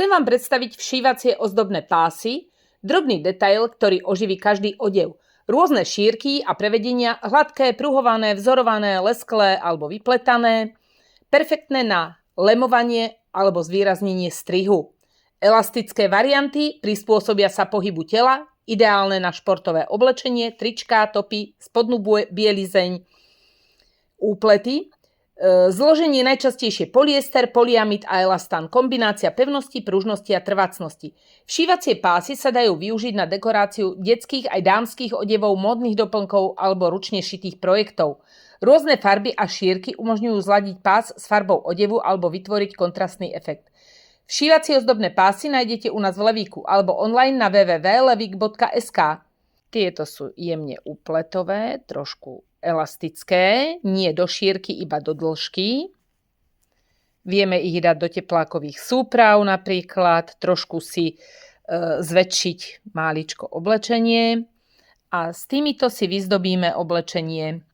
Chcem vám predstaviť všívacie ozdobné pásy, drobný detail, ktorý oživí každý odev. Rôzne šírky a prevedenia, hladké, pruhované, vzorované, lesklé alebo vypletané, perfektné na lemovanie alebo zvýraznenie strihu. Elastické varianty prispôsobia sa pohybu tela, ideálne na športové oblečenie, tričká, topy, spodnú bielizeň, úplety. Zloženie najčastejšie polyester, polyamid a elastán. Kombinácia pevnosti, pružnosti a trvácnosti. Všívacie pásy sa dajú využiť na dekoráciu detských aj dámskych odevov, módnych doplnkov alebo ručne šitých projektov. Rôzne farby a šírky umožňujú zladiť pás s farbou odevu alebo vytvoriť kontrastný efekt. Všívacie ozdobné pásy nájdete u nás v Levíku alebo online na www.levik.sk. Tieto sú jemne úpletové, trošku elastické, nie do šírky, iba do dĺžky. Vieme ich dať do teplákových súprav napríklad, trošku si zväčšiť máličko oblečenie a s týmito si vyzdobíme oblečenie